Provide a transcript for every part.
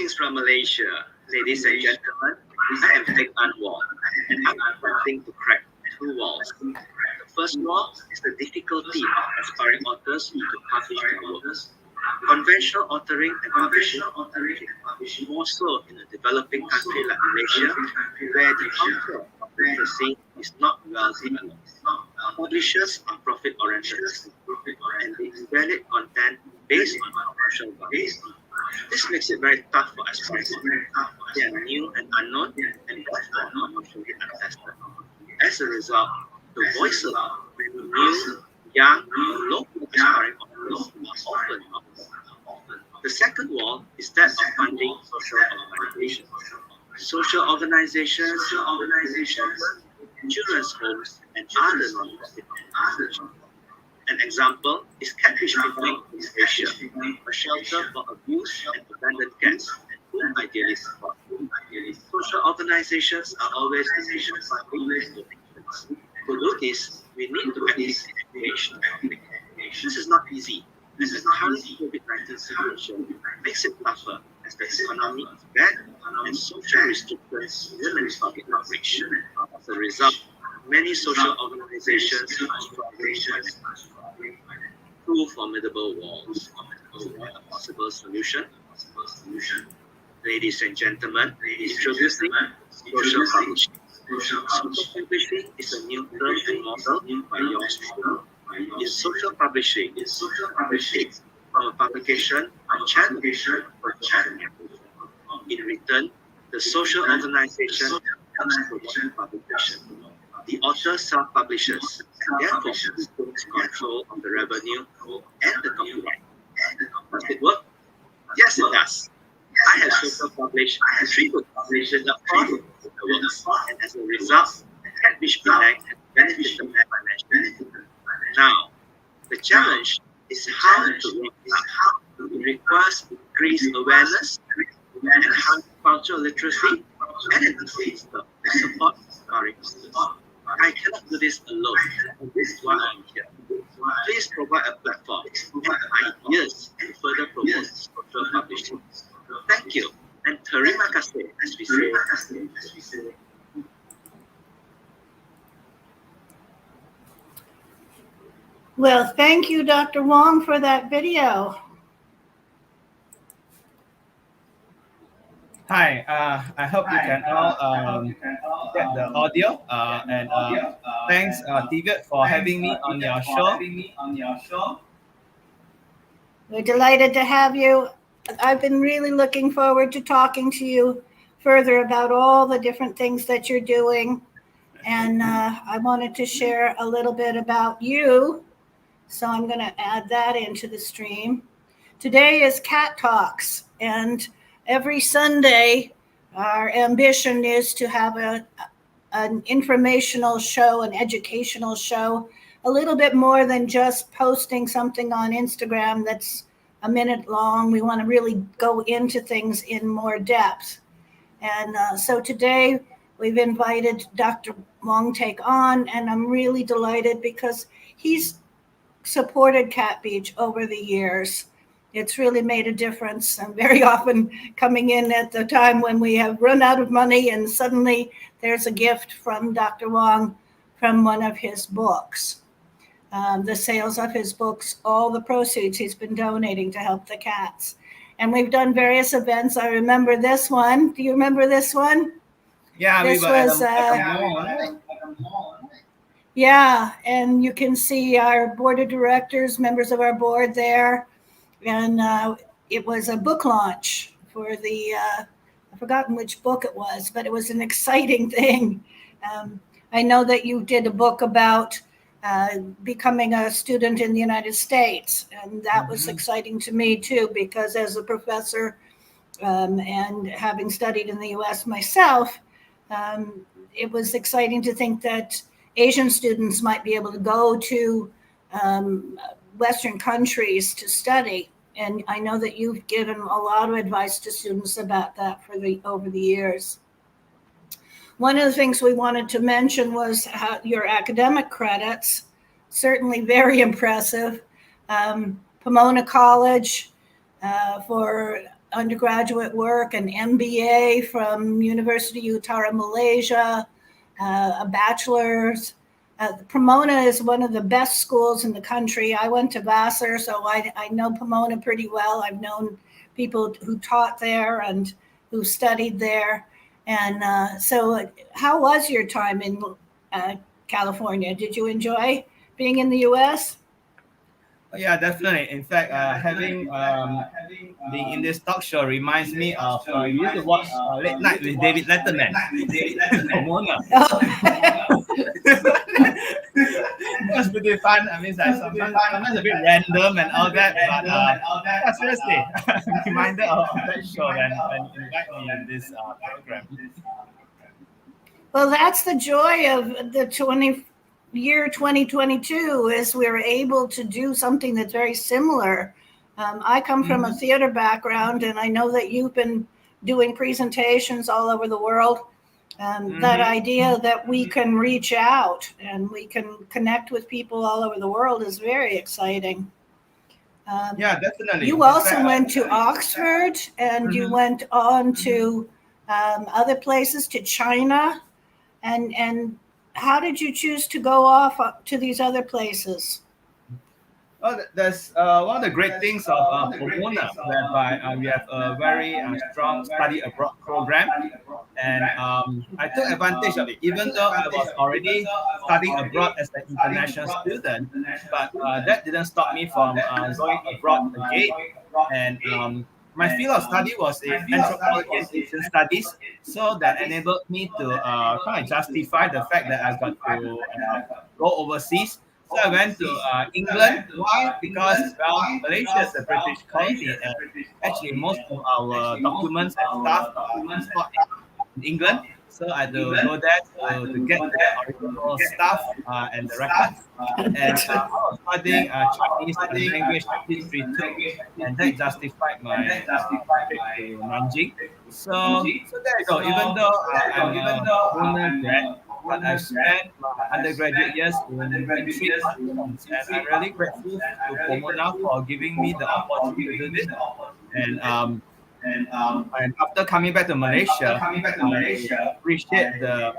Greetings from Malaysia, ladies and gentlemen. I am Teik Wong, and I'm attempting to crack two walls. The first wall is the difficulty of aspiring authors to publish their works. Conventional authoring and publishing, more so in a developing country like Malaysia, where the culture of literacy is not well developed. Publishers are profit-oriented, and they evaluate content based on commercial value. This makes it very tough for aspiring authors. They are new and unknown, and therefore not commercially untested. As a result, the voices of new, young, or local aspiring authors are often not. The second wall is that of funding social organizations. Social organizations, children's homes, and other non-profit organizations. An example is Catfish Picnic in Asia, a shelter for abused and abandoned cats, whom I dearly support. Social organizations are always decision funding. To do this, we need to actively engage the public. This is not easy, as the current COVID-19 situation makes it tougher as the economy is bad and social restrictions limit public outreach. As a result, many social organizations are struggling two formidable walls. What a possible solution? Ladies and gentlemen, introducing social publishing. Social publishing is a new term and model by yours truly. In social publishing, from a publication or channel for channel. In return, the social organization helps promote publication. The author self-publishes, and therefore takes control of the revenue and the copyright. Does it work? Yes, it does. I have self-published 3 books in the fourth of the works, and as a result, Catfish Picnic has benefited financially. Now, the challenge is how to work out. It requires increased awareness, enhanced cultural literacy, and an system to support aspiring authors. I cannot do this alone, and this is why I'm here. Please provide a platform and ideas to further promote social publishing. Thank you, and terima kasih, as we say. Well, thank you, Dr. Wong, for that video. Hi, I hope you can all get the audio. Thanks, Teik, for having me on your show. We're delighted to have you. I've been really looking forward to talking to you further about all the different things that you're doing. And I wanted to share a little bit about you. So I'm going to add that into the stream. Today is Cat Talks, and every Sunday, our ambition is to have an informational show, an educational show, a little bit more than just posting something on Instagram that's a minute long. We want to really go into things in more depth. And so today we've invited Dr. Wong Teik on, and I'm really delighted because he's supported Cat Beach over the years. It's really made a difference. I'm very often coming in at the time when we have run out of money, and suddenly there's a gift from Dr. Wong from one of his books. The sales of his books, all the proceeds he's been donating to help the cats. And we've done various events. I remember this one. Do you remember this one? Yeah, this was at the mall. Yeah, and you can see our board of directors, members of our board there. And it was a book launch for the, I've forgotten which book it was, but it was an exciting thing. I know that you did a book about becoming a student in the United States. And that was exciting to me too, because as a professor and having studied in the US myself, it was exciting to think that Asian students might be able to go to Western countries to study. And I know that you've given a lot of advice to students about that over the years. One of the things we wanted to mention was your academic credits, certainly very impressive. Pomona College for undergraduate work, an MBA from University Utara, Malaysia, a bachelor's. Pomona is one of the best schools in the country. I went to Vassar, so I know Pomona pretty well. I've known people who taught there and who studied there. And so how was your time in California? Did you enjoy being in the U.S.? Yeah, definitely. In fact, having being in this talk show reminds me of you used to watch Late Night with David Letterman. Pomona. It was pretty fun. I mean, like sometimes a bit random and all that, but yeah, seriously, reminder of that show when you invite me in this program. Well, that's the joy of the year 2022 is we're able to do something that's very similar. I come from a theater background, and I know that you've been doing presentations all over the world. That idea that we can reach out and we can connect with people all over the world is very exciting. Yeah, definitely. You also went to Oxford, and you went on to other places, to China, and how did you choose to go off to these other places? Well, that's one of the great things of Pomona, whereby we have a very strong study abroad program, and I took advantage of it. Even though I was already studying abroad as an international student, but that didn't stop me from going abroad again. And my field of study was in anthropology and Asian studies, so that enabled me to kind of justify the fact that I got to go overseas. So I went to England. Why? Because, well, Malaysia is a British colony, and actually most of our documents and stuff are stored in England. So I had to go there to get the original stuff and the records. And I was studying Chinese language and history too, and that justified my trip to Nanjing. So there you go. Even though I'm a undergrad, but I spent my undergraduate years in 3 continents, and I'm really grateful to Pomona for giving me the opportunity to do this. And after coming back to Malaysia, I appreciate the,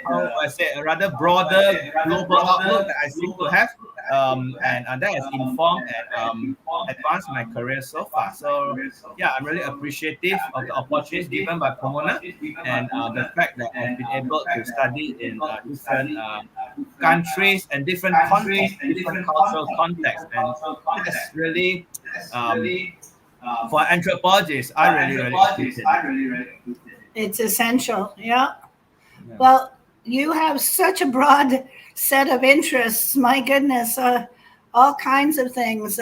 how I say, a rather broader global outlook that I seem to have, and that has informed and advanced my career so far. So yeah, I'm really appreciative of the opportunities given by Pomona, and the fact that I've been able to study in different countries and different contexts, different cultural contexts, and that's really for anthropologists, I really appreciate it. It's essential. Yeah. Well, you have such a broad set of interests. My goodness, all kinds of things.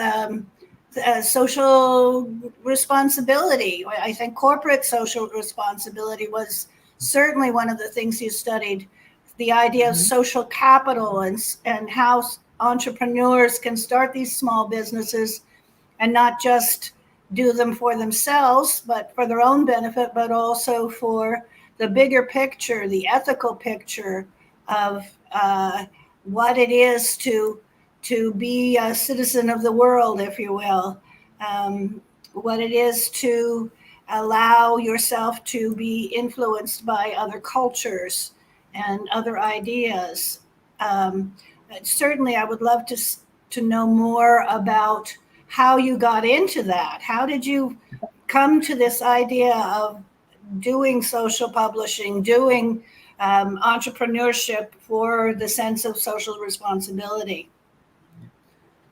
Social responsibility. I think corporate social responsibility was certainly one of the things you studied. The idea of social capital and how entrepreneurs can start these small businesses and not just do them for themselves, but for their own benefit, but also for the bigger picture, the ethical picture of what it is to be a citizen of the world, if you will, what it is to allow yourself to be influenced by other cultures and other ideas. Certainly, I would love to know more about how you got into that. How did you come to this idea of doing social publishing, doing entrepreneurship for the sense of social responsibility?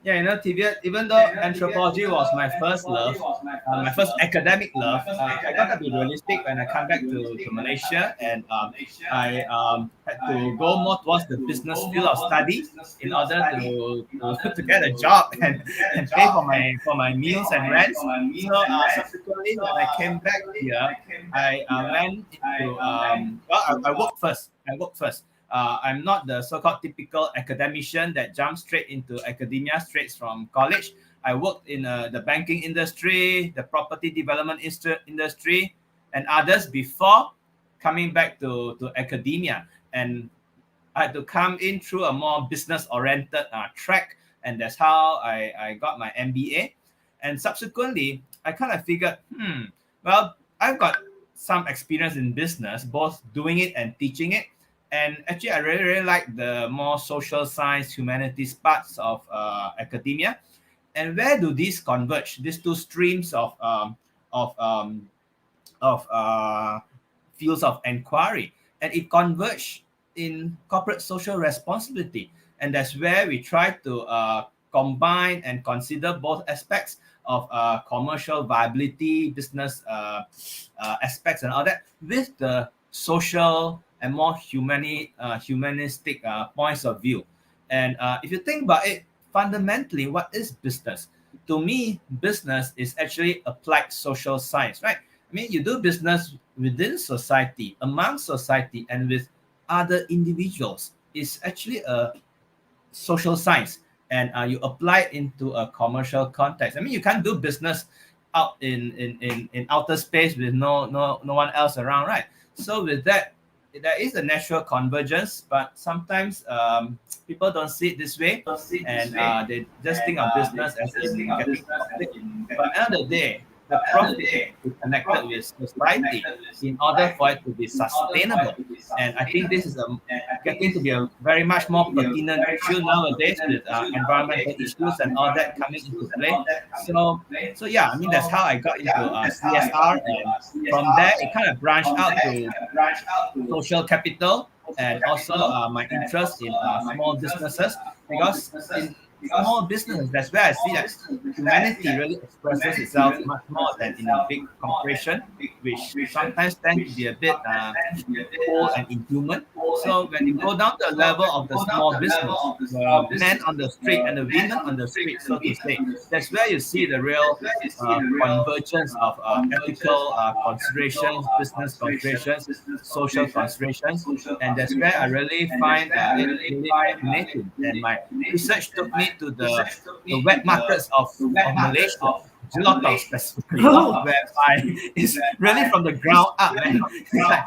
Yeah, Tivia, even though anthropology was my first love, my first academic love, I got to be realistic when I come back to Malaysia, and I had to go more towards the business field of study in order to get a job and pay for my meals and rents. So subsequently, when I came back here, I went into I worked first. I'm not the so-called typical academician that jumps straight into academia straight from college. I worked in the banking industry, the property development industry, and others before coming back to academia. And I had to come in through a more business-oriented track, and that's how I got my MBA. And subsequently, I kind of figured, well, I've got some experience in business, both doing it and teaching it. And actually, I really, really like the more social science, humanities parts of academia. And where do these converge? These two streams of um, of fields of inquiry, and it converged in corporate social responsibility. And that's where we try to combine and consider both aspects of commercial viability, business aspects, and all that with the social and more humanistic points of view. And if you think about it, fundamentally, what is business? To me, business is actually applied social science, right? I mean, you do business within society, among society, and with other individuals. It's actually a social science, and you apply it into a commercial context. I mean, you can't do business out in outer space with no one else around, right? So with that, there is a natural convergence, but sometimes people don't see it this way, and they just think of business as in getting profit. But at the end of the day, the profit is connected with society in order for it to be sustainable. And I think this is getting to be a very much more pertinent issue nowadays with environmental issues and all that coming into play. So yeah, I mean that's how I got into CSR, and from there it kind of branched out to social capital, and also my interest in small businesses, because in small businesses, that's where I see that humanity really expresses itself much more than in a big corporation, which sometimes tend to be a bit cold and inhuman. So when you go down to the level of the small business, the men on the street and the women on the street, so to say, that's where you see the real convergence of ethical considerations, business considerations, social considerations, and that's where I really find it really fascinating. And my research took me to the wet markets of Malaysia, Jelotong specifically, whereby it's really from the ground up, man. Like,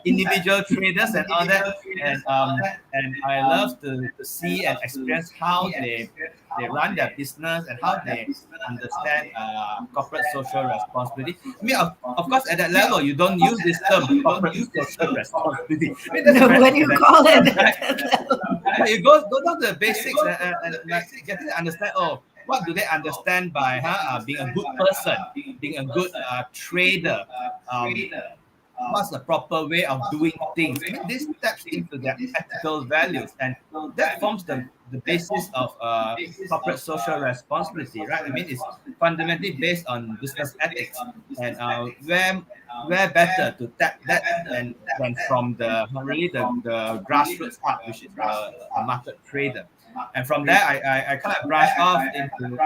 individual traders and all that, and I love to see and experience how they run their business and how they understand corporate social responsibility. I mean, of course, at that level, you don't use this term corporate social responsibility. I mean, that's No, very what do you call it? right? You go down to the basics and like getting to understand. Oh, what do they understand by being a good person, being a good trader? What's the proper way of doing things? I mean, this steps into their ethical values, and that forms the basis of corporate social responsibility, right? I mean, it's fundamentally based on business ethics, and where better to tap that than from the really the grassroots part, which is a market trader. And from there, I kind of branch off into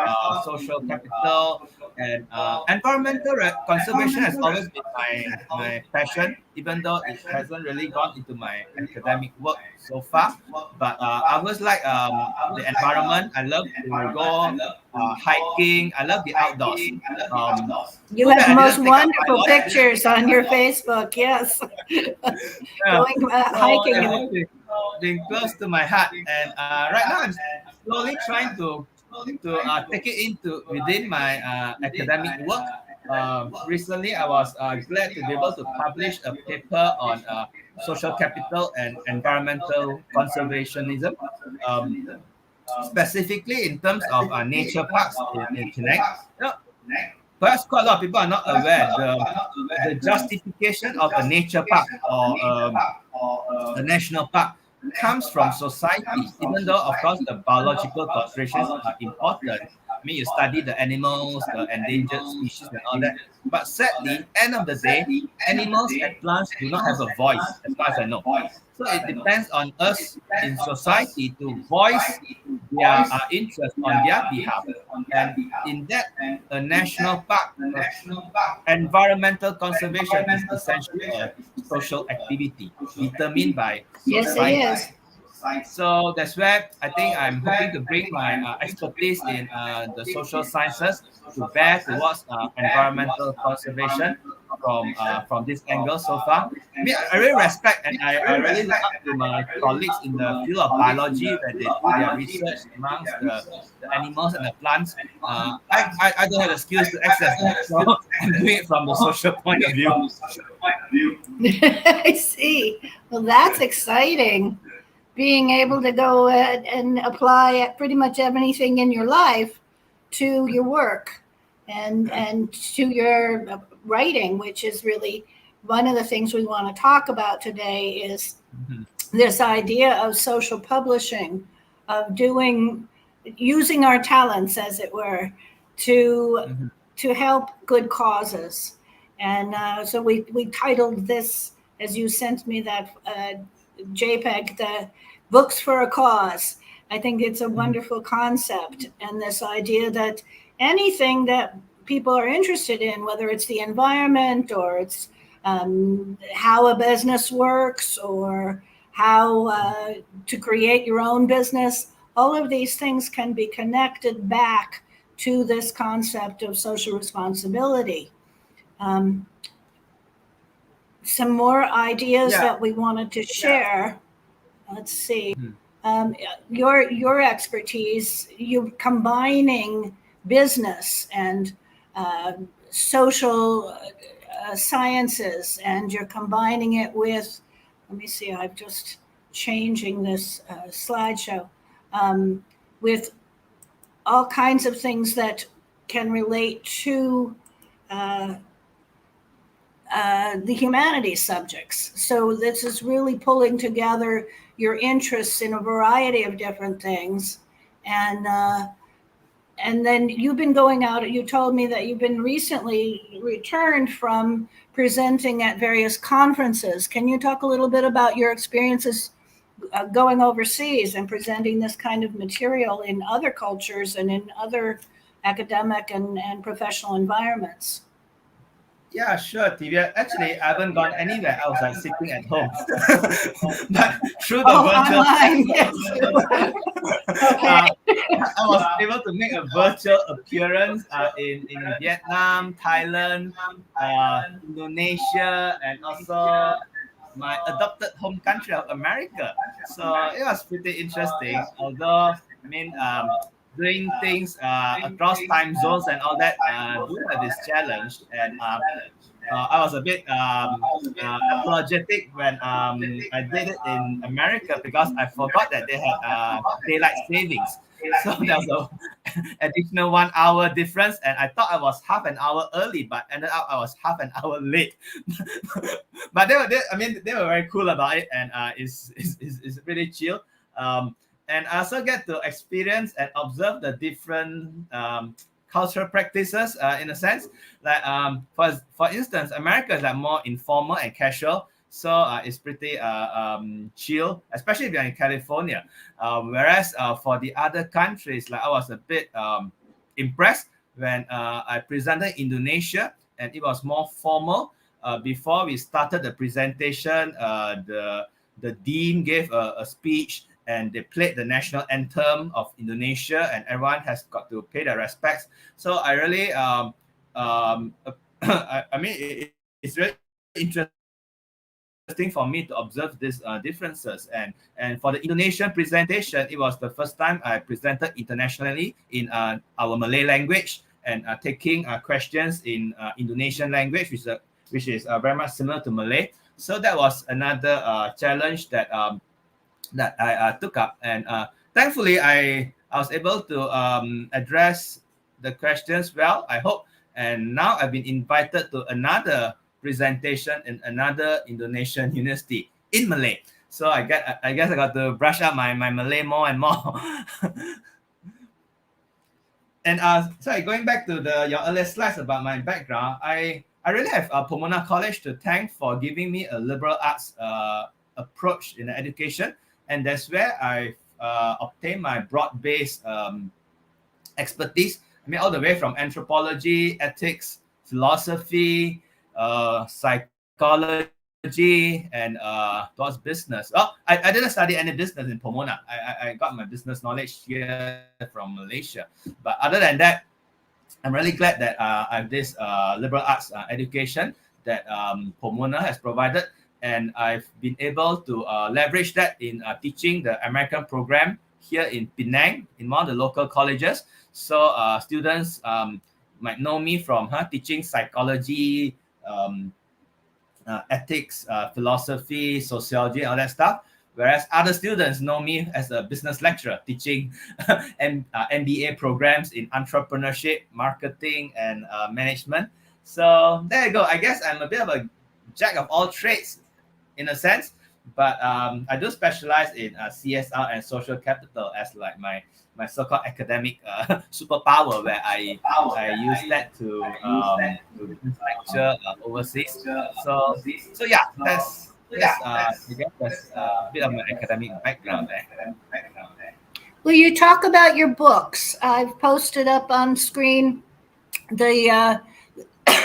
social capital, and environmental conservation has always been my passion, even though it hasn't really gone into my academic work so far. But I was like the environment. I love to go hiking. I love the outdoors. You have most wonderful pictures on your Facebook. Yes, going hiking. Being close to my heart, and right now I'm slowly trying to take it into within my academic work. Recently, I was glad to be able to publish a paper on social capital and environmental conservationism, specifically in terms of nature parks in Teik. You know, perhaps quite a lot of people are not aware the justification of a nature park or a national park comes from society, even though, of course, the biological considerations are important. I mean, you study the animals, the endangered species, and all that. But sadly, end of the day, animals and plants do not have a voice, as far as I know. So it depends on us in society to voice their interest on their behalf. And in that, a national park, environmental conservation is essentially a social activity determined by society. Yes, it is. So that's where I think I'm hoping to bring my expertise in the social sciences to bear towards environmental conservation. from this angle so far. I mean, I really respect and I really look up to my colleagues in the field of biology where they do their research amongst the animals and the plants. I don't have the skills to access that, so I'm doing it from the social point of view. I see. Well, that's exciting. Being able to go and apply pretty much anything in your life to your work and to your writing, which is really one of the things we want to talk about today is this idea of social publishing, of using our talents, as it were, to help good causes. And so we titled this, as you sent me that JPEG, the Books for a Cause. I think it's a wonderful concept, and this idea that anything that people are interested in, whether it's the environment or it's how a business works or how to create your own business, all of these things can be connected back to this concept of social responsibility. Some more ideas that we wanted to share. Let's see. Your expertise, you combining business and social sciences, and you're combining it with, let me see, I'm just changing this slideshow, with all kinds of things that can relate to the humanities subjects. So this is really pulling together your interests in a variety of different things. And then you've been going out, you told me that you've been recently returned from presenting at various conferences. Can you talk a little bit about your experiences going overseas and presenting this kind of material in other cultures and in other academic and professional environments? Yeah, sure, Tivia. Actually, I haven't gone anywhere else, like sitting at home. But through the virtual online, yes. I was able to make a virtual appearance in Vietnam, Thailand, Indonesia, and also my adopted home country of America. So it was pretty interesting. Although, I mean, doing things across time zones and all that do have this challenge. And I was a bit apologetic when I did it in America because I forgot that they had daylight savings. So there was an additional 1 hour difference, and I thought I was half an hour early, but ended up I was half an hour late. But they were very cool about it, and it's really chill. And I also get to experience and observe the different cultural practices in a sense. Like for instance, America is like more informal and casual, so it's pretty chill, especially if you're in California. Whereas for the other countries, like I was a bit impressed when I presented Indonesia, and it was more formal. Before we started the presentation, the dean gave a speech, and they played the national anthem of Indonesia, and everyone has got to pay their respects. So I really, I mean, it's really interesting for me to observe these differences. And for the Indonesian presentation, it was the first time I presented internationally in our Malay language, and taking questions in Indonesian language, which is very much similar to Malay. So that was another challenge that I took up, and thankfully I was able to address the questions well, I hope. And now I've been invited to another presentation in another Indonesian university in Malay. So I guess I got to brush up my Malay more and more. And sorry, going back to your earlier slides about my background, I really have Pomona College to thank for giving me a liberal arts approach in education. And that's where I obtained my broad-based expertise. I mean, all the way from anthropology, ethics, philosophy, psychology, and towards business. Oh, I didn't study any business in Pomona. I got my business knowledge here from Malaysia. But other than that, I'm really glad that I have this liberal arts education that Pomona has provided, and I've been able to leverage that in teaching the American program here in Penang, in one of the local colleges. So students might know me from teaching psychology, ethics, philosophy, sociology, all that stuff. Whereas other students know me as a business lecturer teaching MBA programs in entrepreneurship, marketing, and management. So there you go. I guess I'm a bit of a jack of all trades in a sense, but I do specialize in CSR and social capital as like my so-called academic superpower, where I use that to lecture overseas. So yeah, that's I guess that's a bit of my academic background there. Will you talk about your books? I've posted up on screen the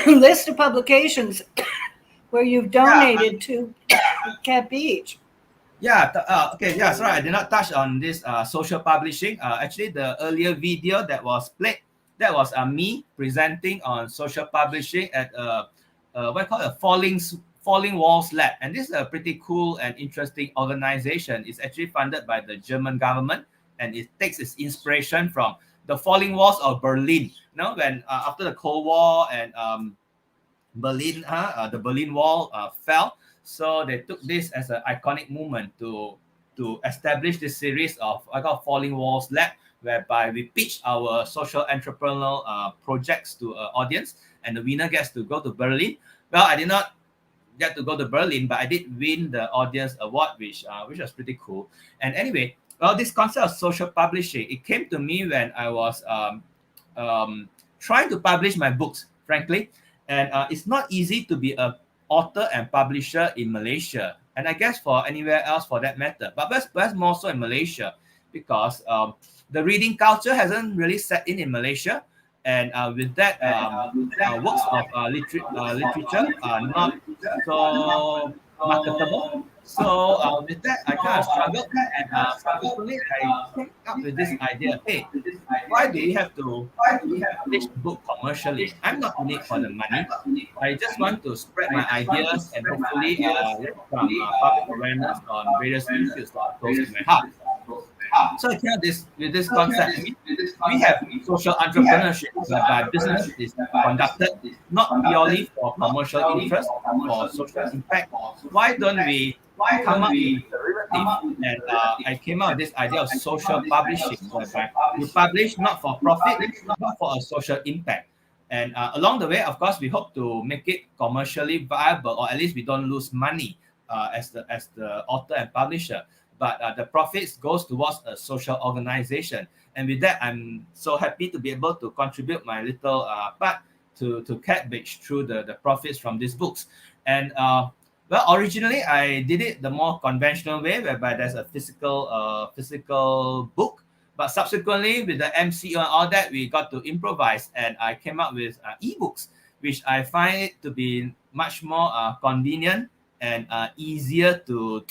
list of publications where you've donated to Cat Beach. Yeah, okay, yeah, sorry, I did not touch on this social publishing. Actually, the earlier video that was played, that was me presenting on social publishing at what I call a Falling Walls Lab. And this is a pretty cool and interesting organization. It's actually funded by the German government, and it takes its inspiration from the falling walls of Berlin. You know, when after the Cold War and Berlin, the Berlin Wall fell. So they took this as an iconic moment to establish this series of I call Falling Walls Lab, whereby we pitch our social entrepreneurial projects to an audience, and the winner gets to go to Berlin. Well, I did not get to go to Berlin, but I did win the audience award, which was pretty cool. And anyway, well, this concept of social publishing, it came to me when I was trying to publish my books, frankly. And it's not easy to be a author and publisher in Malaysia, and I guess for anywhere else for that matter, but perhaps more so in Malaysia, because the reading culture hasn't really set in Malaysia, and with that, works of literature are not so marketable. So with that, I kind of struggled, and subsequently I came up with this idea. Hey, why do you have to publish book commercially? I'm not in it for the money. I just want to spread my ideas and hopefully get some public awareness on various issues that are close to my heart. So here with this concept, I mean, we have social entrepreneurship, whereby business is conducted not purely for commercial interest, for social impact. Why don't we come up with a derivative? And I came up with this idea of social publishing, whereby you publish not for profit, but for a social impact. And along the way, of course, we hope to make it commercially viable, or at least we don't lose money as the author and publisher. But the profits goes towards a social organization. And with that, I'm so happy to be able to contribute my little part to Cat Beach through the profits from these books. And well, originally I did it the more conventional way, whereby there's a physical book. But subsequently, with the MCO and all that, we got to improvise, and I came up with ebooks, which I find it to be much more convenient and easier to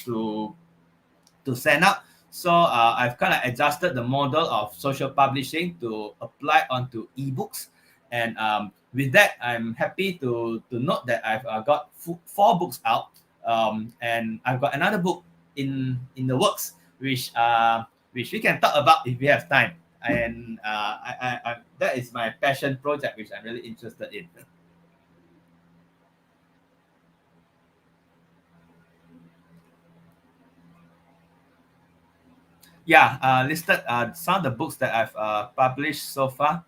send out. So I've kind of adjusted the model of social publishing to apply onto ebooks. And with that, I'm happy to note that I've got 4 books out, and I've got another book in the works, which we can talk about if we have time. And I that is my passion project, which I'm really interested in. Yeah, listed some of the books that I've published so far.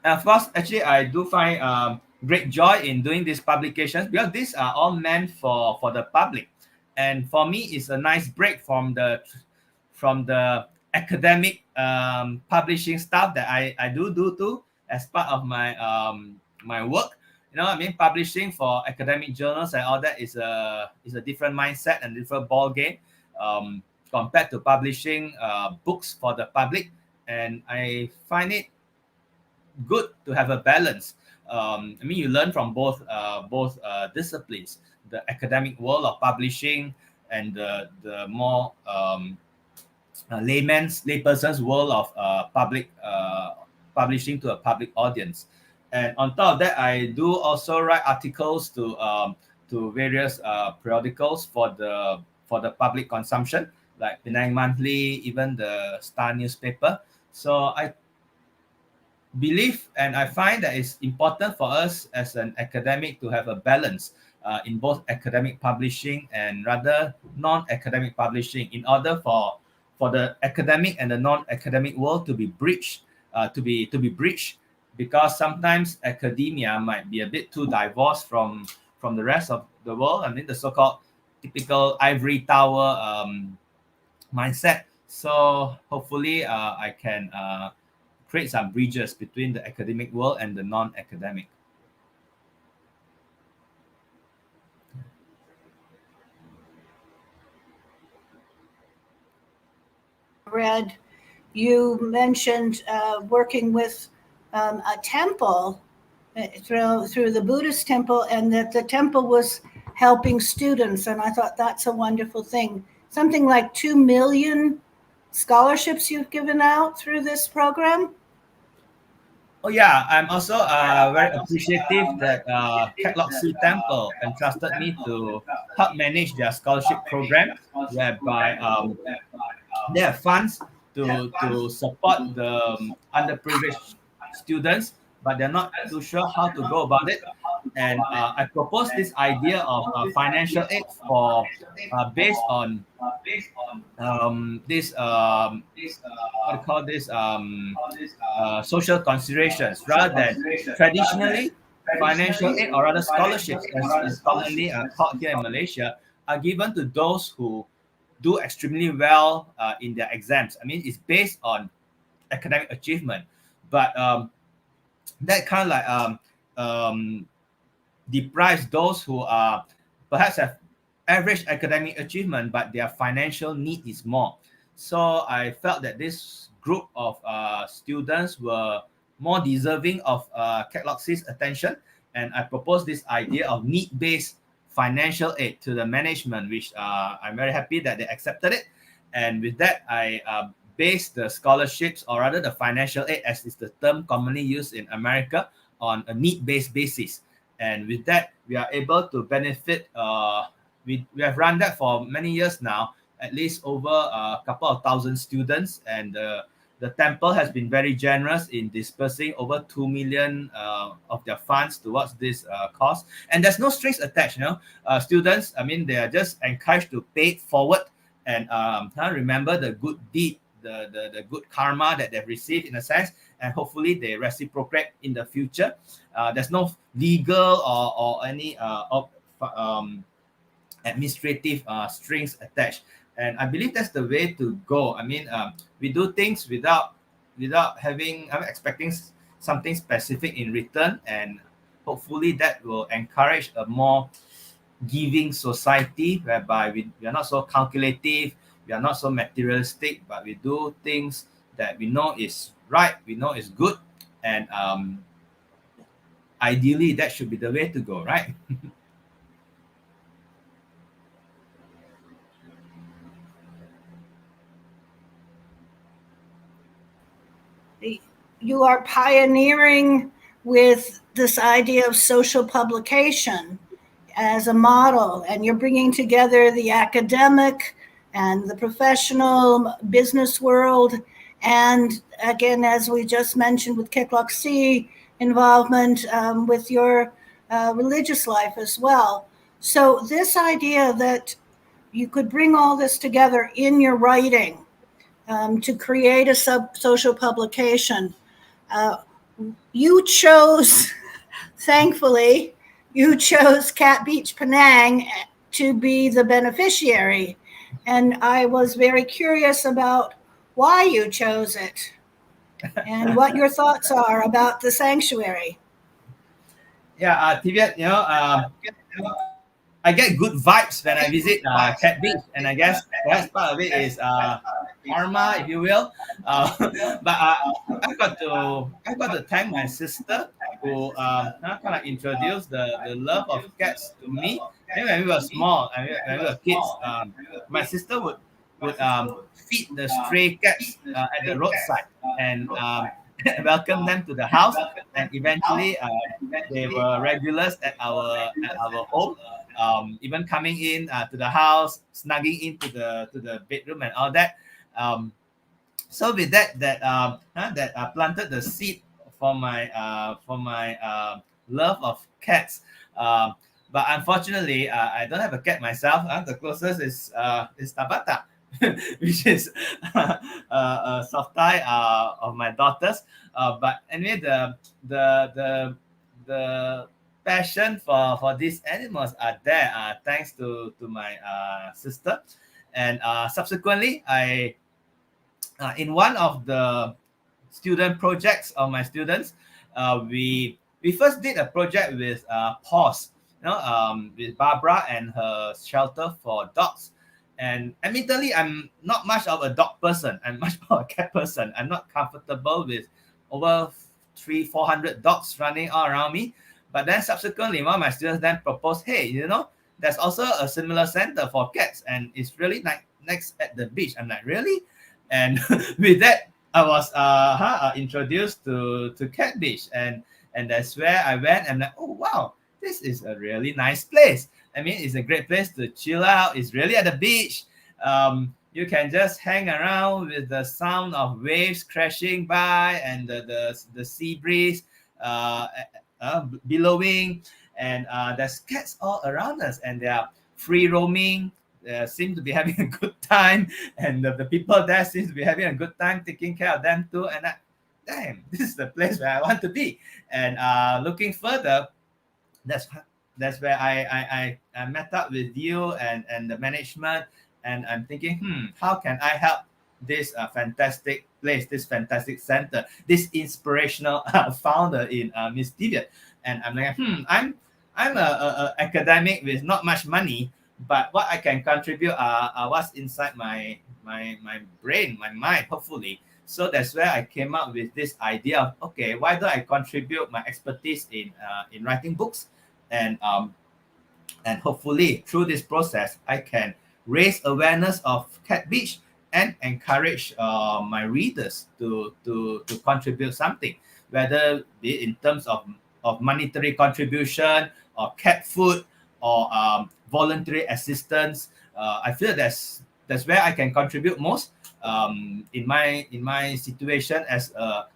And of course, actually, I do find great joy in doing these publications, because these are all meant for the public. And for me, it's a nice break from the academic publishing stuff that I do too, as part of my my work. You know, I mean, publishing for academic journals and all that is a different mindset and different ball game compared to publishing books for the public. And I find it good to have a balance. I mean, you learn from both disciplines: the academic world of publishing and the more layperson's world of public publishing to a public audience. And on top of that, I do also write articles to various periodicals for the public consumption, like Penang Monthly, even the Star newspaper. So I believe and I find that it's important for us as an academic to have a balance in both academic publishing and rather non-academic publishing, in order for the academic and the non-academic world to be bridged, to be bridged, because sometimes academia might be a bit too divorced from the rest of the world. I mean, the so-called typical ivory tower mindset. So hopefully I can create some bridges between the academic world and the non-academic. Read, you mentioned working with a temple through the Buddhist temple, and that the temple was helping students, and I thought that's a wonderful thing. Something like 2 million scholarships you've given out through this program. Oh yeah, I'm also very appreciative that Catloxy Temple entrusted me to help manage their scholarship program, whereby they have funds to support the underprivileged students, but they're not too sure how to go about it. And I proposed this idea of financial aid for based on this what do you call this social considerations, rather than traditionally financial aid, or rather scholarships as is commonly called here in Malaysia, are given to those who do extremely well in their exams. I mean, it's based on academic achievement, but that kind of like deprives those who are perhaps have average academic achievement, but their financial need is more. So I felt that this group of students were more deserving of Catloxy's attention, and I proposed this idea of need-based financial aid to the management, which I'm very happy that they accepted it. And with that, I based the scholarships, or rather the financial aid, as is the term commonly used in America, on a need-based basis. And with that, we are able to benefit. We have run that for many years now, at least over a couple of thousand students. And the temple has been very generous in dispersing over 2 million of their funds towards this cause. And there's no strings attached, students, I mean, they are just encouraged to pay it forward and remember the good deed, the good karma that they've received, in a sense, and hopefully they reciprocate in the future. There's no legal or any administrative strings attached, and I believe that's the way to go. I mean, we do things without expecting something specific in return, and hopefully that will encourage a more giving society, whereby we are not so calculative, we are not so materialistic, but we do things that we know is right, we know is good, and ideally that should be the way to go, right? You are pioneering with this idea of social publication as a model, and you're bringing together the academic and the professional business world, and again, as we just mentioned with Catloxy, involvement with your religious life as well. So this idea that you could bring all this together in your writing to create a social publication, you chose, thankfully, you chose Cat Beach Penang to be the beneficiary. And I was very curious about why you chose it and what your thoughts are about the sanctuary. Yeah, Tiviat, I get good vibes when I visit Cat Beach, and I guess perhaps part of it is karma, if you will. But I got to thank my sister who kind of introduced the love of cats to me. And when we were small, when we were kids, my sister would would feed the stray cats at the roadside and welcome them to the house. And eventually, they were regulars at our home, even coming in to the house, snugging into the bedroom and all that. So with that planted the seed for my love of cats. But unfortunately, I don't have a cat myself. The closest is Tabata, which is a soft tie of my daughters. But anyway, the passion for these animals are there thanks to my sister, and subsequently in one of the student projects of my students, we first did a project with Paws, with Barbara and her shelter for dogs. And admittedly, I'm not much of a dog person. I'm much more a cat person. I'm not comfortable with over 300-400 dogs running all around me. But then subsequently, one of my students then proposed, hey, there's also a similar center for cats, and it's really next at the beach. I'm like, really? And with that, I was introduced to Cat Beach, and that's where I went. And like, oh wow, this is a really nice place. I mean, it's a great place to chill out. It's really at the beach. You can just hang around with the sound of waves crashing by and the sea breeze billowing, and there's cats all around us, and they are free roaming. Seem to be having a good time, and the people there seem to be having a good time taking care of them too. And damn, this is the place where I want to be. And looking further, that's where I met up with you and the management, and I'm thinking, how can I help this fantastic place, this fantastic center, this inspirational founder in Miss Diviet? And I'm like, I'm a academic with not much money, but what I can contribute are what's inside my brain, my mind, hopefully. So that's where I came up with this idea of, okay, why don't I contribute my expertise in writing books, and hopefully through this process I can raise awareness of Cat Beach and encourage my readers to contribute something, whether be it in terms of monetary contribution or cat food or voluntary assistance. I feel that's where I can contribute most in my situation as a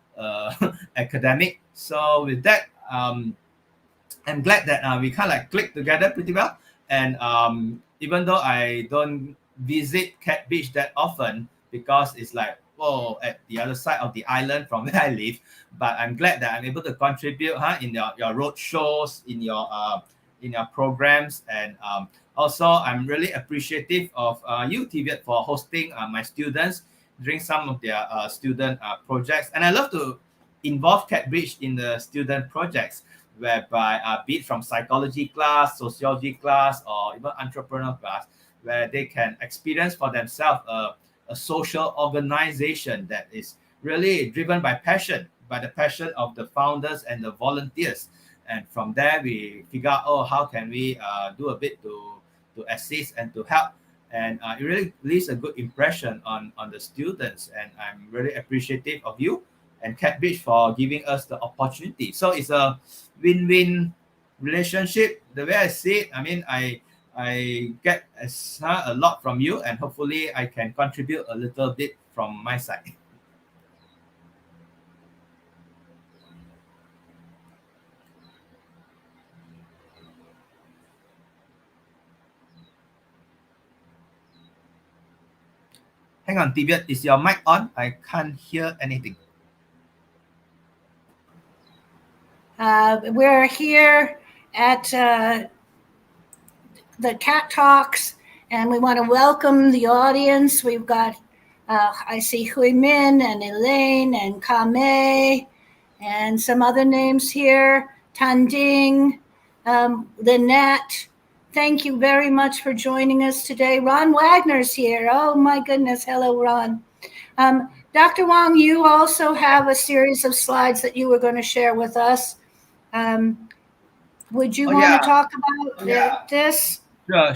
academic. So with that, I'm glad that we kind of like clicked together pretty well. And even though I don't visit Cat Beach that often because it's like, whoa, at the other side of the island from where I live, but I'm glad that I'm able to contribute in your road shows, in your programs. And also I'm really appreciative of you, Tiviet, for hosting my students during some of their student projects. And I love to involve Cat Beach in the student projects, whereby be it from psychology class, sociology class, or even entrepreneur class, where they can experience for themselves a social organization that is really driven by the passion of the founders and the volunteers. And from there, we figure out, oh, how can we do a bit to assist and to help. And it really leaves a good impression on the students. And I'm really appreciative of you and Cat Beach for giving us the opportunity. So it's a win-win relationship. The way I see it, I mean, I get a lot from you, and hopefully I can contribute a little bit from my side. Hang on, Tibiat, is your mic on? I can't hear anything. We're here at the Cat Talks, and we want to welcome the audience. We've got, I see Hui Min and Elaine and Kame and some other names here, Tanding, Lynette. Thank you very much for joining us today. Ron Wagner's here. Oh my goodness. Hello, Ron. Dr. Wong, you also have a series of slides that you were going to share with us. Would you want to talk about this?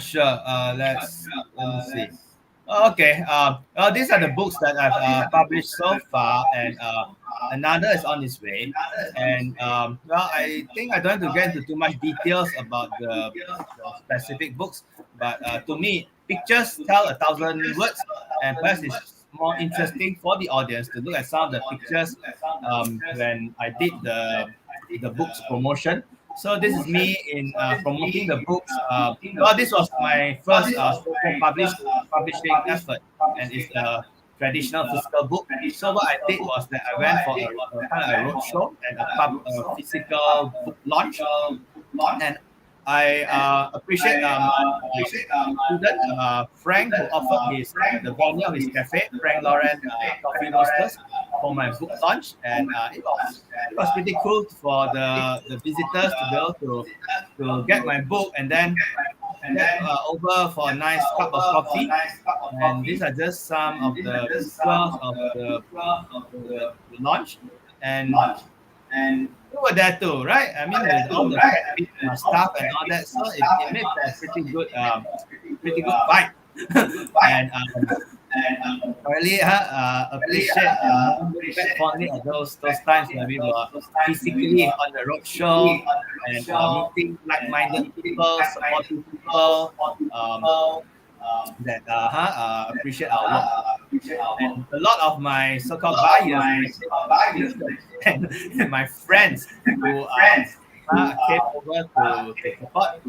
Sure. Let me see. Okay. These are the books that I've published so far, and another is on its way. And well, I think I don't have to get into too much details about the specific books, but to me, pictures tell 1,000 words, and perhaps it's more interesting for the audience to look at some of the pictures when I did the book's promotion. So this is me in promoting the books. Well, this was my first solo publishing effort, and it's a traditional physical book. So what I did was that I went for a kind of a roadshow and a physical book launch, and I appreciate my student Frank, who offered his the venue of his cafe, Frank Lauren Coffee Roasters, for my book launch, and it was pretty cool for the visitors to be able to get my book and then get over for a nice cup of coffee. And these are just some of the pictures of the launch, and we were there too, right? I mean, with all the staff and all that, so it made for a pretty good vibe. And I really appreciate look back fondly at those times when we were physically on the road show and meeting like-minded people, supporting people that appreciate our work. And a lot of my so-called buyers and my friends who came over to support.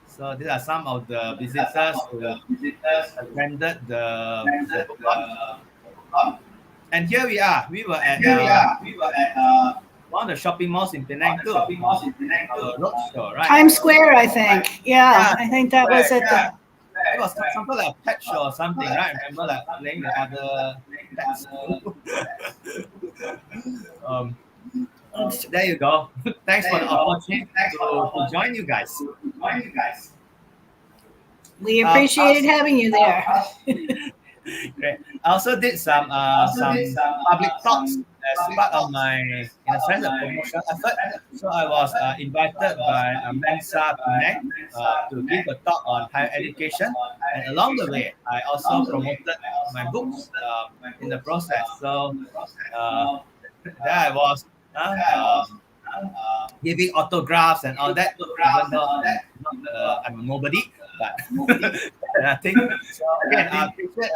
So these are some of the visitors who attended the book launch. And here we are. We were at one of the shopping malls in Penang too. Roadshow, right? Times Square, I think. Yeah, I think that was at the. It was something like a pet show or something, right? I remember like playing the other pets. There you go. Thanks for the opportunity to join you guys. We appreciated having you there. Great. I also did some public talks as part of my, in a sense, a promotional effort. So I was invited by Mensa Penang to give a talk on higher education, and along the way, I also promoted my books in the process. So there I was giving autographs and all that, even though I'm a nobody. But I think so. Again, I appreciate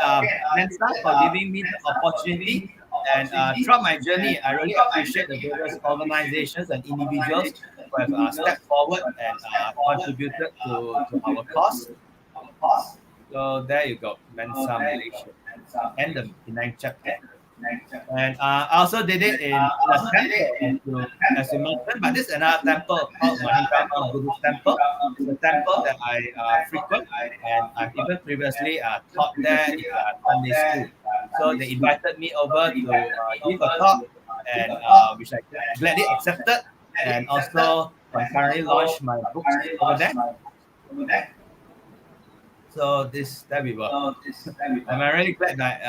Mensa for giving me the opportunity. And throughout my journey, I really appreciate the various organizations and individuals who have stepped forward and contributed to our cause. So there you go, Mensa Malaysia and the Penang chapter. And I also did it in a temple, as you mentioned, but this is another temple called Mahikama Buddhist Temple. It's a temple that I frequent, and I've even previously taught there in Sunday school. So they invited me over to give a talk, and which I gladly accepted, and also currently launched my books over there. So there we were. I'm really glad that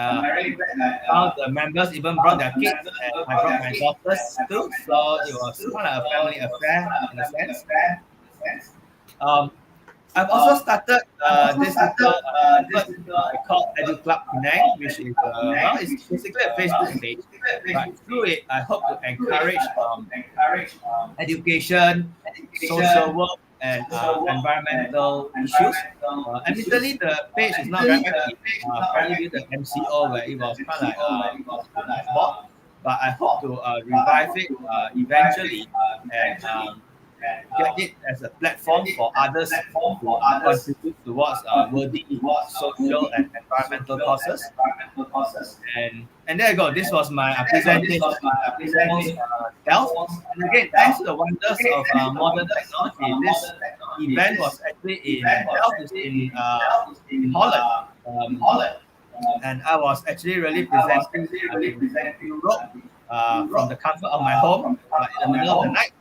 some of the members even brought their kids, and I brought my daughters too. So it was kind of a family affair in a sense. I've also started this little I call Edu Club Penang, which is well, it's basically a Facebook page. But through it, I hope to encourage education, social work, and environmental issues. Admittedly, the page is not very active. Apparently, due to MCO, where it was kind of like small. But I hope to revive it eventually and get it as a platform for others to contribute towards worthy social and environmental causes. And there you go. This was my presentation. And again, thanks to the wonders of modern technology, this event was actually in Delft, in Holland. And I was actually really presenting in Europe from the comfort of my home in the middle of the night.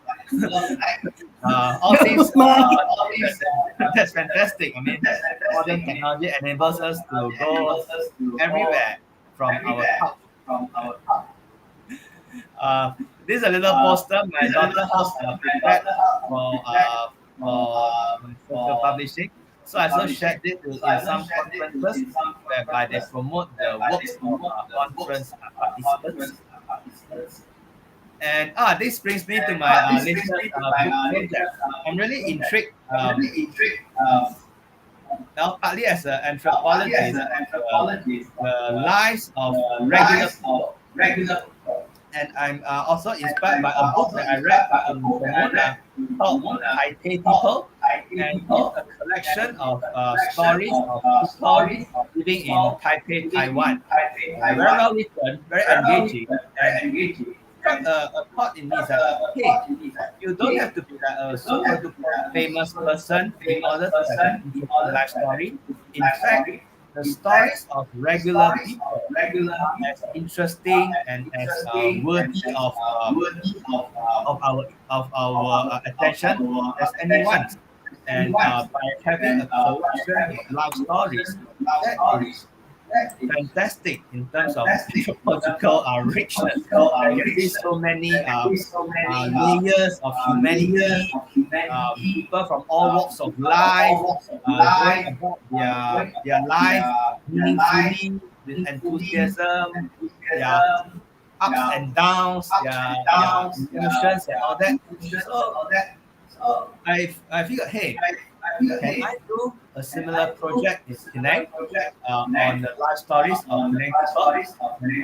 All these, that's fantastic. I mean, modern technology enables us to go everywhere from our couch. This is a little poster my daughter has prepared for my social publishing. So I also shared this in some conferences whereby they promote the works of conference participants. And this brings me to my latest book project. I'm really intrigued, now partly as an anthropologist, the lives of regular people. And I'm also inspired by a book that I read in Pomona called Taipei People. And it's a collection of stories of people living in Taipei, Taiwan. Very well written, very engaging. And struck a thought in me is that, hey, you don't have to be like a super duper famous person in order to have an interesting life story. In fact, the stories of regular people are as interesting and as worthy of our attention as anyone's. And by having a collection of life stories, that is fantastic in terms of anthropological richness. And you see so many layers of humanity, people from all walks of life, going about their life meaningfully with enthusiasm, their ups and downs, their emotions and all that. So I figured, hey, can I do a similar project in Penang on the life stories of Penang people?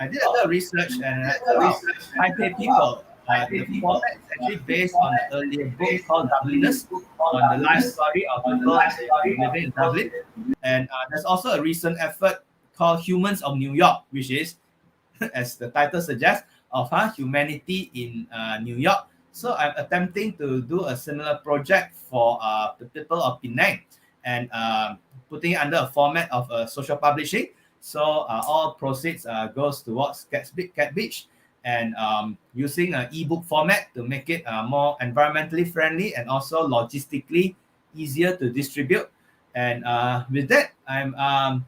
I did a little research and I thought, wow, Taipei people. The format is actually based on an earlier book called Dubliners, on the life story of people living in Dublin. And there's also a recent effort called Humans of New York, which is, as the title suggests, of humanity in New York. So I'm attempting to do a similar project for the people of Penang and putting it under a format of social publishing. So all proceeds goes towards Cat Beach and using an ebook format to make it more environmentally friendly and also logistically easier to distribute. And with that, I'm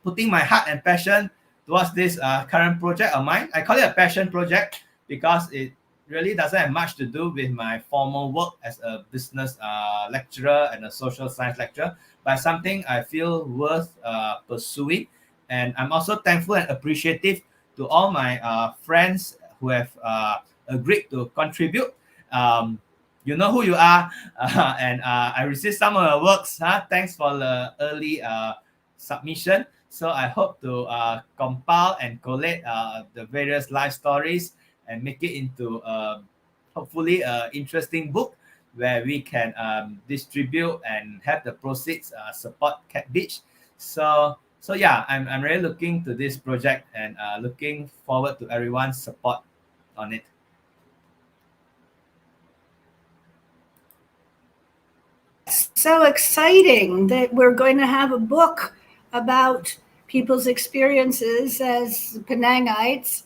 putting my heart and passion towards this current project of mine. I call it a passion project because it really doesn't have much to do with my formal work as a business lecturer and a social science lecturer, but something I feel worth pursuing. And I'm also thankful and appreciative to all my friends who have agreed to contribute. You know who you are, and I received some of your works. Thanks for the early submission. So I hope to compile and collate the various life stories and make it into hopefully an interesting book where we can distribute and have the proceeds support Cat Beach. So yeah, I'm really looking to this project and looking forward to everyone's support on it. So exciting that we're going to have a book about people's experiences as Penangites.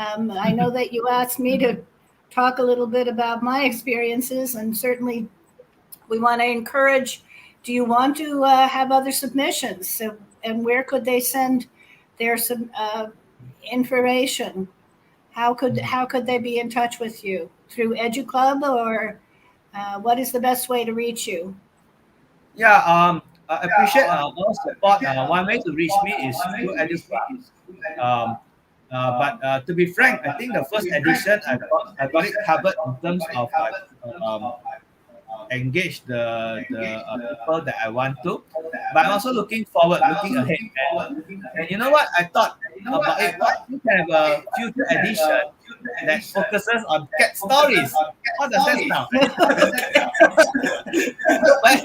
I know that you asked me to talk a little bit about my experiences, and certainly we want to encourage. Do you want to have other submissions? So, and where could they send their information? How could they be in touch with you? Through EduClub, or what is the best way to reach you? Yeah, I appreciate all support. One way to reach me is through EduClub. But to be frank, I think the first edition I got it covered in terms of engage the people that I want to. But I'm also looking ahead. And you know what? I thought about it. What we can have a future edition that focuses on cat stories. What does that sound? But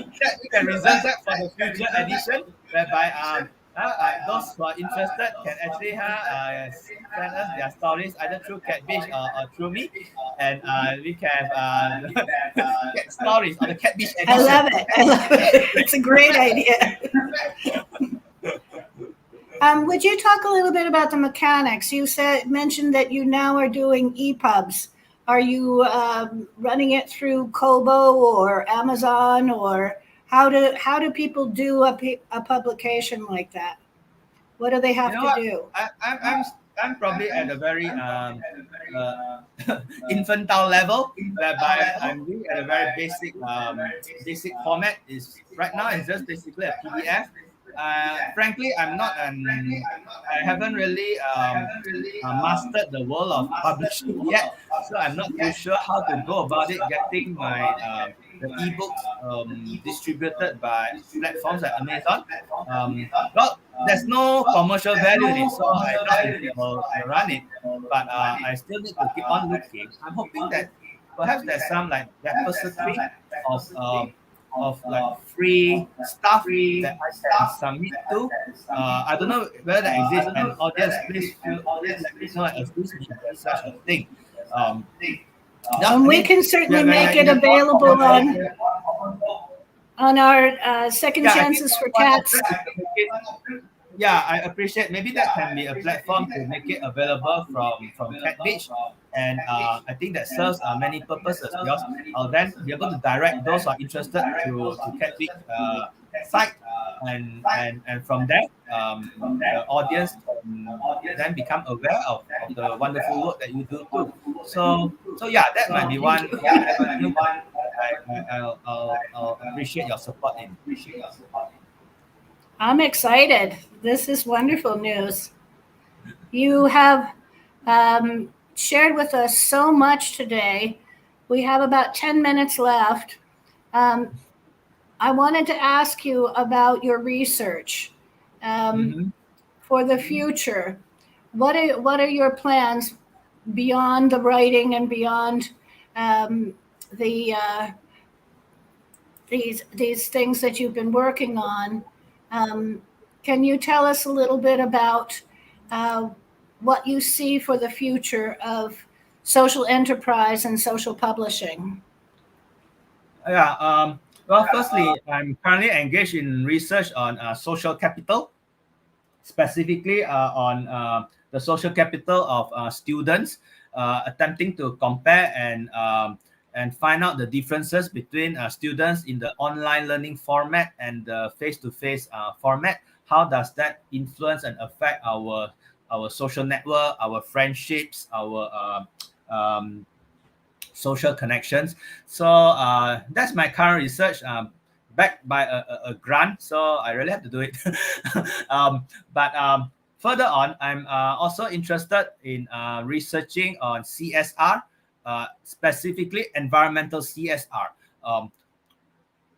we can reserve that for the future edition, whereby those who are interested can actually send us their stories either through Cat Beach or through me, and we can have cat stories on the Cat Beach edition. I love it. It's a great idea. Would you talk a little bit about the mechanics? You mentioned that you now are doing EPUBs. Are you running it through Kobo or Amazon, or how do people do a publication like that? What do they have to do? I'm probably at a very uh, infantile level, whereby I'm really at a very basic format. Is right now it's just basically a PDF. Frankly, I haven't really mastered the world of publishing yet, so I'm not too sure how to go about it. Getting my the ebooks distributed by platforms like Amazon. Well, there's no commercial value in it, so I doubt if they will run it. But I still need to keep on looking. I'm hoping that perhaps there's some like repository of like free stuff that I can submit to. I don't know whether that exists. And audience, please let me know as soon as there's such a thing. And we can certainly make it available on our Second Chances for Cats. Yeah, I appreciate. Maybe that can be a platform to make it available from Cat Beach, and I think that serves many purposes because I'll then be able to direct those who are interested to Cat Beach site, and from there, the audience can then become aware of the wonderful work that you do too. So yeah, that might be one avenue. I'll appreciate your support in. I'm excited. This is wonderful news. You have shared with us so much today. We have about 10 minutes left. I wanted to ask you about your research for the future. What are your plans beyond the writing and beyond these things that you've been working on? Can you tell us a little bit about what you see for the future of social enterprise and social publishing? Yeah. Well, firstly, I'm currently engaged in research on social capital, specifically on the social capital of students, attempting to compare and find out the differences between students in the online learning format and the face-to-face format. How does that influence and affect our social network, our friendships, our social connections? So that's my current research, backed by a grant, so I really have to do it. But further on, I'm also interested in researching on CSR, specifically environmental CSR.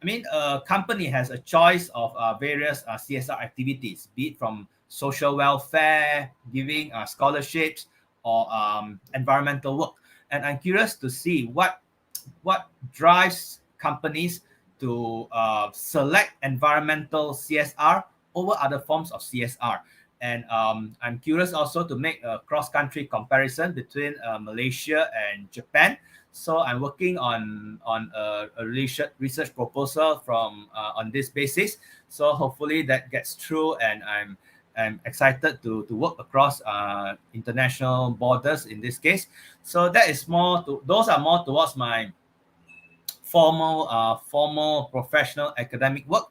I mean, a company has a choice of various CSR activities, be it from social welfare, giving scholarships, or environmental work. And I'm curious to see what drives companies to select environmental CSR over other forms of CSR. And I'm curious also to make a cross-country comparison between Malaysia and Japan. So I'm working on a research proposal from on this basis. So hopefully that gets through, and I'm excited to work across international borders in this case. So that is those are more towards my formal professional academic work.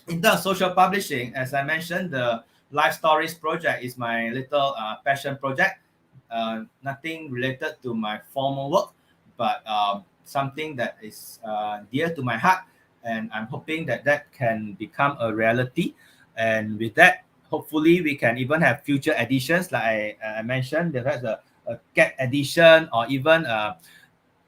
In terms of social publishing, as I mentioned, the Life Stories project is my little passion project. Nothing related to my formal work, but something that is dear to my heart, and I'm hoping that can become a reality. And with that, hopefully we can even have future editions, like I mentioned. There's a cat edition, or even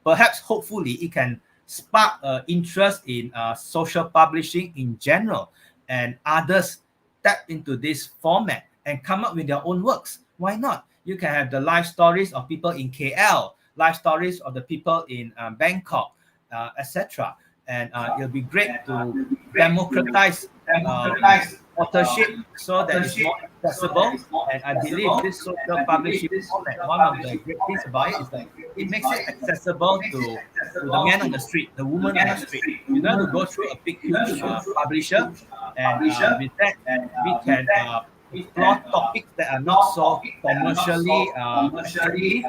perhaps hopefully it can spark interest in social publishing in general, and others tap into this format and come up with their own works. Why not? You can have the life stories of people in KL, life stories of the people in Bangkok, etc. And it'll be great to democratize authorship so that it's more accessible. And I believe this social publishing format, one of the great things about it is that it makes it accessible to the man on the street, the woman on the street. You don't have to go through a big, huge publisher. And with that, we can explore topics that are not so commercially attractive,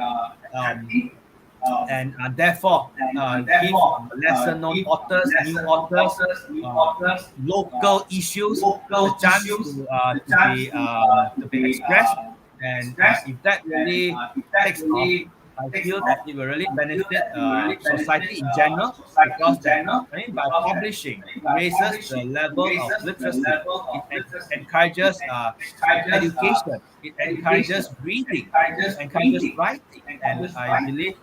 and therefore give lesser known authors, new authors, local issues the chance to be expressed. And if that really takes off, I feel that it will really benefit society in general, because that, I mean, by publishing, it raises the level of literacy. It encourages education. It encourages reading. It encourages writing. And I believe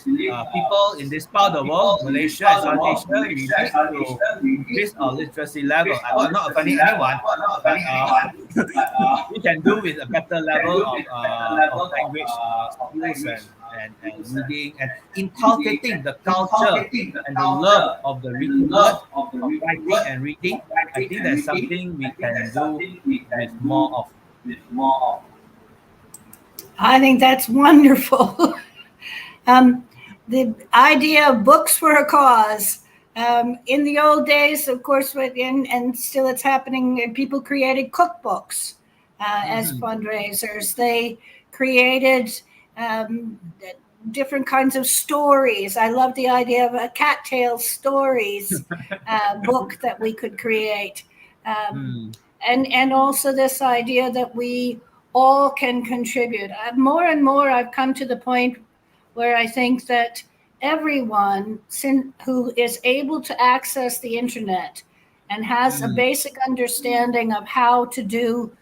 people in this part of the world, Malaysia and South Asia, we need to increase our literacy level. I hope I'm not offending anyone, but we can do with a better level of language skills and reading, and inculcating the culture and the love of the written word, of writing and reading. I think that's something we can do with more of. I think that's wonderful. The idea of books for a cause. In the old days, of course, and still it's happening, people created cookbooks as fundraisers. They created different kinds of stories. I love the idea of a cattail stories book that we could create. And also this idea that we all can contribute. More and more, I've come to the point where I think that everyone who is able to access the internet and has a basic understanding of how to do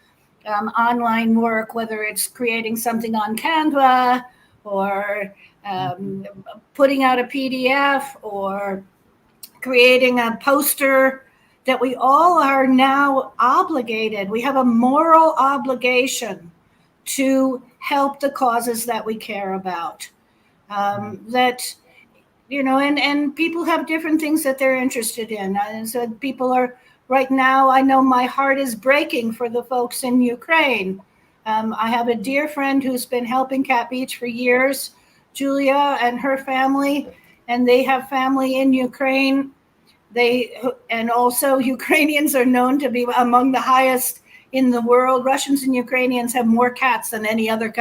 online work, whether it's creating something on Canva or putting out a PDF or creating a poster, that we all are now obligated. We have a moral obligation to help the causes that we care about. That, you know, and people have different things that they're interested in. And so people are, right now, I know my heart is breaking for the folks in Ukraine. I have a dear friend who's been helping Cat Beach for years, Julia and her family, and they have family in Ukraine. And also Ukrainians are known to be among the highest in the world. Russians and Ukrainians have more cats than any other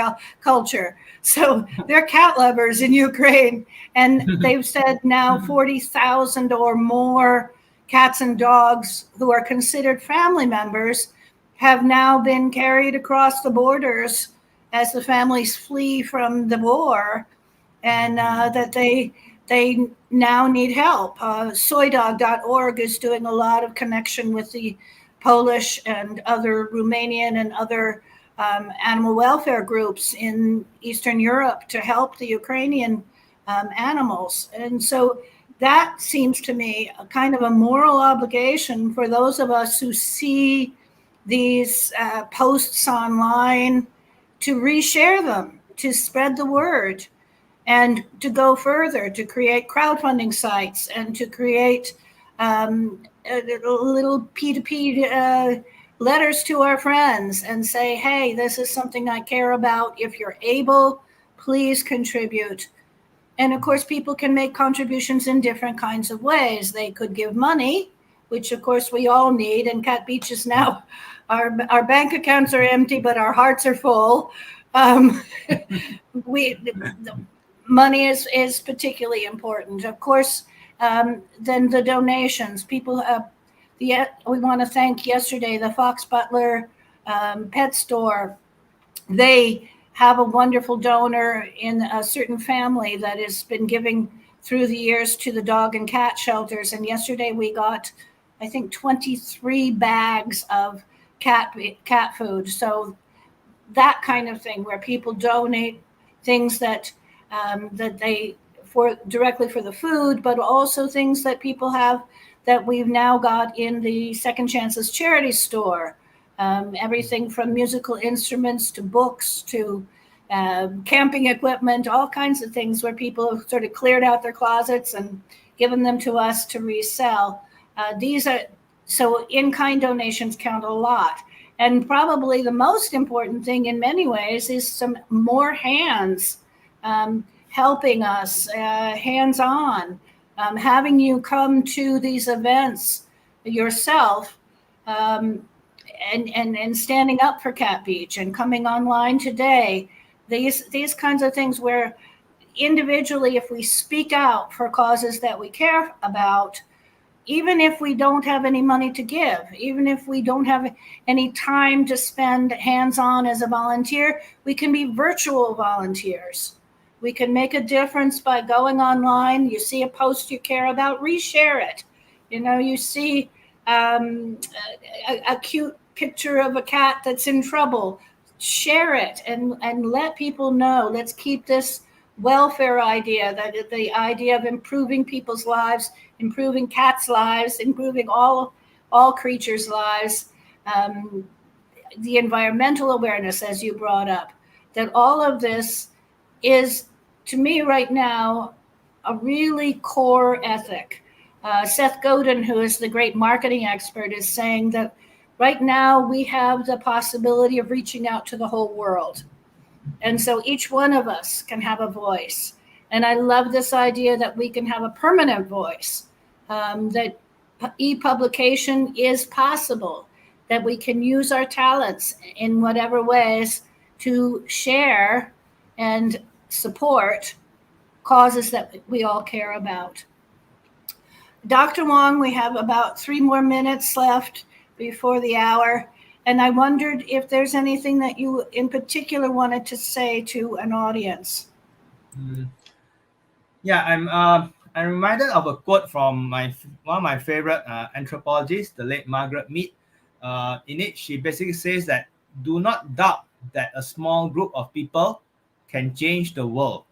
culture. So they're cat lovers in Ukraine. And they've said now 40,000 or more cats and dogs who are considered family members have now been carried across the borders as the families flee from the war, and that they now need help. Soydog.org is doing a lot of connection with the Polish and other Romanian and other animal welfare groups in Eastern Europe to help the Ukrainian animals. And so that seems to me a kind of a moral obligation for those of us who see these posts online to reshare them, to spread the word, and to go further, to create crowdfunding sites and to create little P2P letters to our friends and say, hey, this is something I care about. If you're able, please contribute. And of course, people can make contributions in different kinds of ways. They could give money, which of course we all need. And Cat Beach is now, our bank accounts are empty, but our hearts are full. Money is particularly important. Of course, then the donations. People, we want to thank yesterday the Fox Butler pet store. They have a wonderful donor in a certain family that has been giving through the years to the dog and cat shelters. And yesterday we got, I think, 23 bags of cat food. So that kind of thing, where people donate things that they directly for the food, but also things that people have that we've now got in the Second Chances charity store. Everything from musical instruments to books to camping equipment, all kinds of things where people have sort of cleared out their closets and given them to us to resell. So in-kind donations count a lot. And probably the most important thing in many ways is some more hands helping us, hands-on, having you come to these events yourself, and standing up for Cat Beach and coming online today. These kinds of things where individually, if we speak out for causes that we care about, even if we don't have any money to give, even if we don't have any time to spend hands-on as a volunteer, we can be virtual volunteers. We can make a difference by going online. You see a post you care about, reshare it. You see a cute picture of a cat that's in trouble, share it and let people know. Let's keep this welfare idea, that the idea of improving people's lives, improving cats' lives, improving all creatures' lives, the environmental awareness, as you brought up, that all of this is, to me right now, a really core ethic. Seth Godin, who is the great marketing expert, is saying that right now we have the possibility of reaching out to the whole world. And so each one of us can have a voice. And I love this idea that we can have a permanent voice, that e-publication is possible, that we can use our talents in whatever ways to share and support causes that we all care about. Dr. Wong, we have about 3 more minutes left before the hour. And I wondered if there's anything that you in particular wanted to say to an audience. Yeah, I'm reminded of a quote from one of my favorite anthropologists, the late Margaret Mead. In it, she basically says that do not doubt that a small group of people can change the world,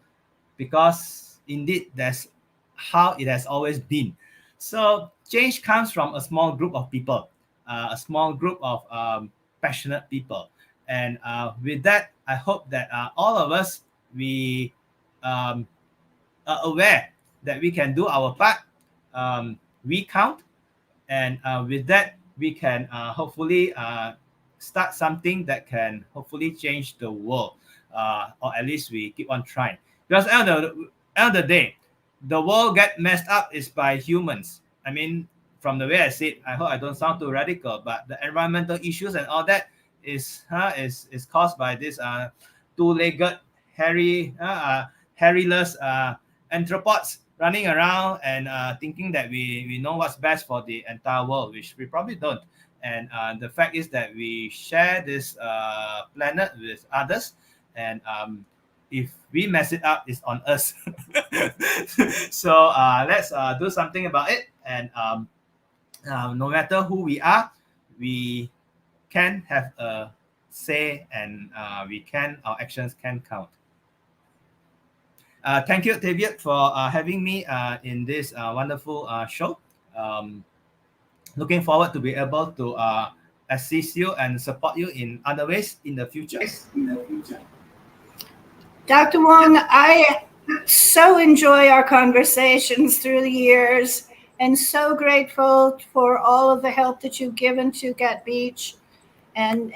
because indeed that's how it has always been. So change comes from a small group of people, a small group of passionate people. And with that, I hope that all of us, we are aware that we can do our part. We count. And with that, we can hopefully start something that can hopefully change the world, or at least we keep on trying. Because end of the day, the world get messed up is by humans. I mean, from the way I said, I hope I don't sound too radical, but the environmental issues and all that is caused by this two-legged, hairless anthropods running around and thinking that we know what's best for the entire world, which we probably don't. And the fact is that we share this planet with others, and if we mess it up, it's on us. So let's do something about it. And no matter who we are, we can have a say, and our actions can count. Thank you, David, for having me in this wonderful show. Looking forward to be able to assist you and support you in other ways in the future. Dr. Wong, I so enjoy our conversations through the years, and so grateful for all of the help that you've given to Cat Beach, and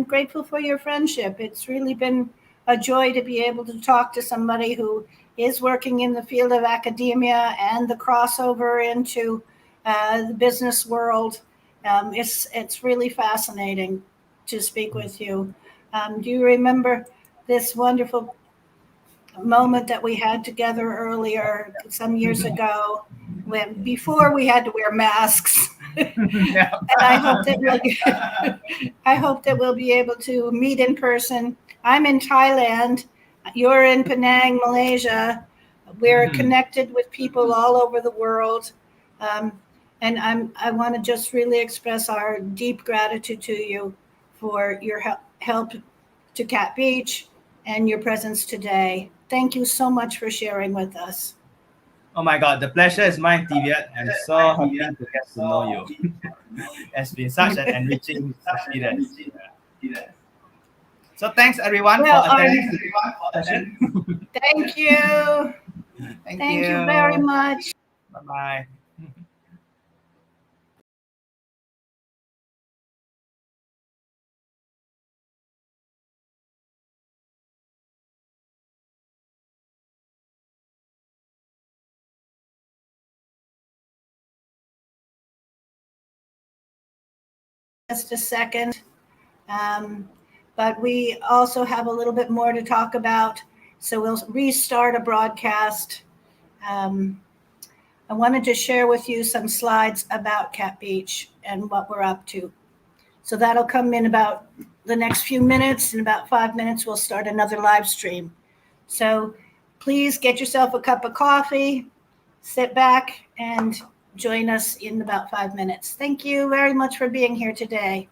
grateful for your friendship. It's really been a joy to be able to talk to somebody who is working in the field of academia and the crossover into the business world. It's really fascinating to speak with you. Do you remember this wonderful moment that we had together earlier some years ago, before we had to wear masks? Yeah. And I hope that we'll be able to meet in person. I'm in Thailand. You're in Penang, Malaysia. We're connected with people all over the world. And I want to just really express our deep gratitude to you for your help to Cat Beach and your presence today. Thank you so much for sharing with us. Oh my God, the pleasure is mine, Tiviat. I'm so happy to get to know you. It's been such an enriching experience. So thanks everyone for attending the session. Thank you. Thank you very much. Bye-bye. Just a second. But we also have a little bit more to talk about. So we'll restart a broadcast. I wanted to share with you some slides about Cat Beach and what we're up to. So that'll come in about the next few minutes. In about 5 minutes, we'll start another live stream. So please get yourself a cup of coffee, sit back, and join us in about 5 minutes. Thank you very much for being here today.